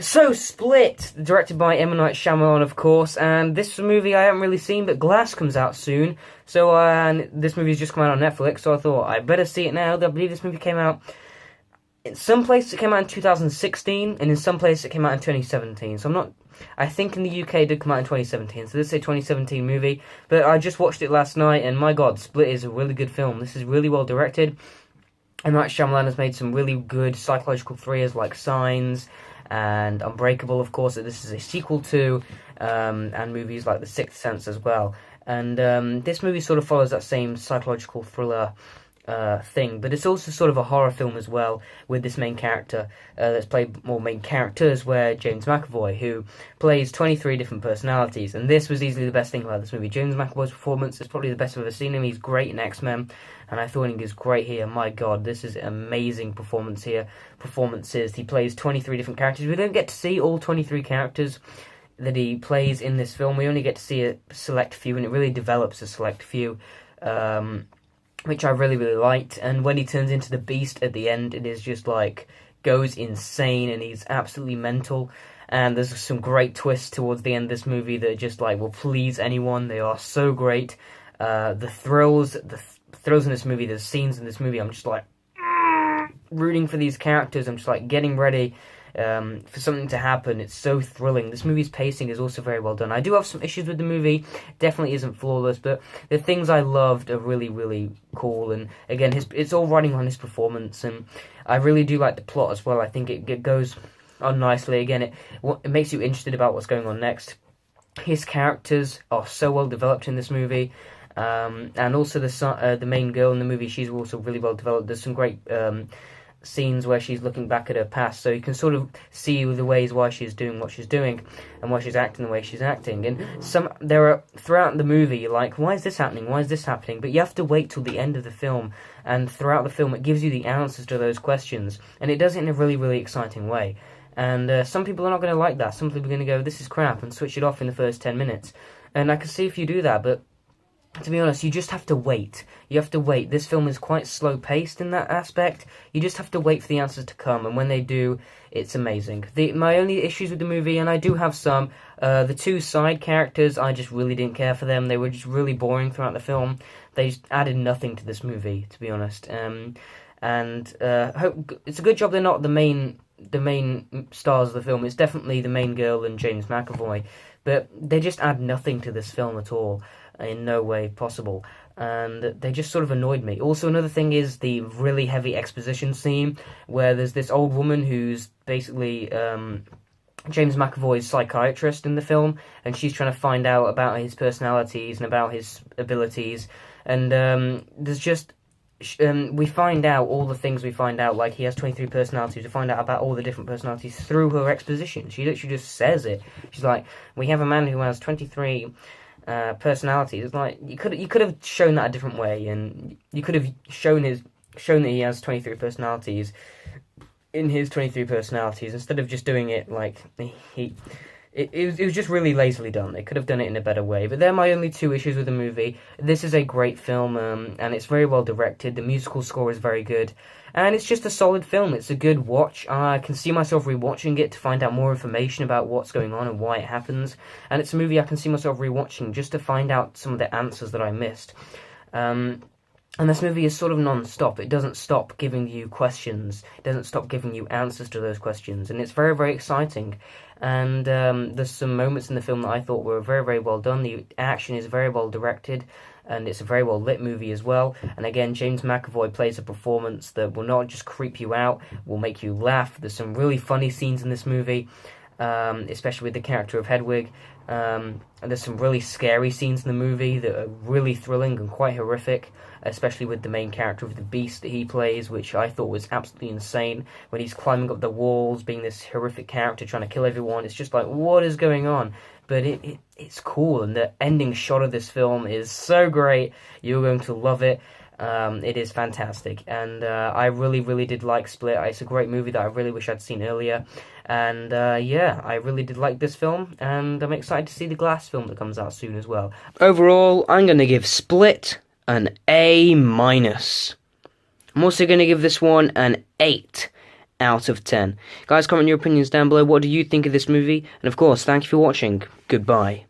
So, Split, directed by M. Night Shyamalan, of course, and this movie I haven't really seen, but Glass comes out soon, so, and this movie's just come out on Netflix, so I thought I better see it now. I believe this movie came out, in some places it came out in 2016, and in some places it came out in 2017, so I think in the UK it did come out in 2017, so this is a 2017 movie, but I just watched it last night, and my god, Split is a really good film. This is really well directed, and Night Shyamalan has made some really good psychological thrillers like Signs, and Unbreakable, of course, that this is a sequel to, and movies like The Sixth Sense as well. And this movie sort of follows that same psychological thriller thing, but it's also sort of a horror film as well, with this main character that's played, more main characters, where James McAvoy, who plays 23 different personalities, and this was easily the best thing about this movie. James McAvoy's performance is probably the best I've ever seen him. He's great in X-Men, and I thought he was great here. My god, this is amazing performances. He plays 23 different characters. We don't get to see all 23 characters that he plays in this film. We only get to see a select few, and it really develops a select few, which I really, really liked. And when he turns into the Beast at the end, it is just like, goes insane, and he's absolutely mental. And there's some great twists towards the end of this movie that just like will please anyone. They are so great. The thrills in this movie, the scenes in this movie, I'm just like rooting for these characters. I'm just like getting ready for something to happen. It's so thrilling. This movie's pacing is also very well done. I do have some issues with the movie. Definitely isn't flawless, but the things I loved are really, really cool. And again, it's all riding on his performance, and I really do like the plot as well. I think it goes on nicely. Again, it makes you interested about what's going on next. His characters are so well developed in this movie. And also the main girl in the movie, she's also really well developed. There's some great scenes where she's looking back at her past, so you can sort of see the ways why she's doing what she's doing, and why she's acting the way she's acting. And there are, throughout the movie, you're like, why is this happening? Why is this happening? But you have to wait till the end of the film, and throughout the film it gives you the answers to those questions, and it does it in a really, really exciting way. And some people are not going to like that. Some people are going to go, this is crap, and switch it off in the first 10 minutes. And I can see if you do that, but to be honest, you just have to wait. You have to wait. This film is quite slow-paced in that aspect. You just have to wait for the answers to come, and when they do, it's amazing. My only issues with the movie, and I do have some, the two side characters, I just really didn't care for them. They were just really boring throughout the film. They just added nothing to this movie, to be honest. It's a good job they're not the main stars of the film. It's definitely the main girl and James McAvoy, but they just add nothing to this film at all. In no way possible, and they just sort of annoyed me. Also, another thing is the really heavy exposition scene, where there's this old woman who's basically James McAvoy's psychiatrist in the film, and she's trying to find out about his personalities and about his abilities, and there's just we find out all the things we find out, like he has 23 personalities. We find out about all the different personalities through her exposition. She literally just says it. She's like, we have a man who has 23 personalities. It's like you could have shown that a different way, and you could have shown that he has 23 personalities in his 23 personalities, instead of just doing it like it was just really lazily done. They could have done it in a better way. But they're my only two issues with the movie. This is a great film, and it's very well directed. The musical score is very good, and it's just a solid film. It's a good watch. I can see myself rewatching it to find out more information about what's going on and why it happens. And it's a movie I can see myself rewatching just to find out some of the answers that I missed. And this movie is sort of non-stop. It doesn't stop giving you questions. It doesn't stop giving you answers to those questions. And it's very, very exciting. And there's some moments in the film that I thought were very, very well done. The action is very well directed, and it's a very well lit movie as well. And again, James McAvoy plays a performance that will not just creep you out, will make you laugh. There's some really funny scenes in this movie, especially with the character of Hedwig. And there's some really scary scenes in the movie that are really thrilling and quite horrific, especially with the main character of the Beast that he plays, which I thought was absolutely insane. When he's climbing up the walls, being this horrific character trying to kill everyone, it's just like, what is going on? But it's cool, and the ending shot of this film is so great. You're going to love it. It is fantastic, and I really, really did like Split. It's a great movie that I really wish I'd seen earlier, and yeah, I really did like this film, and I'm excited to see the Glass film that comes out soon as well. Overall, I'm going to give Split an A-. I'm also going to give this one an 8 out of 10. Guys, comment your opinions down below. What do you think of this movie? And of course, thank you for watching. Goodbye.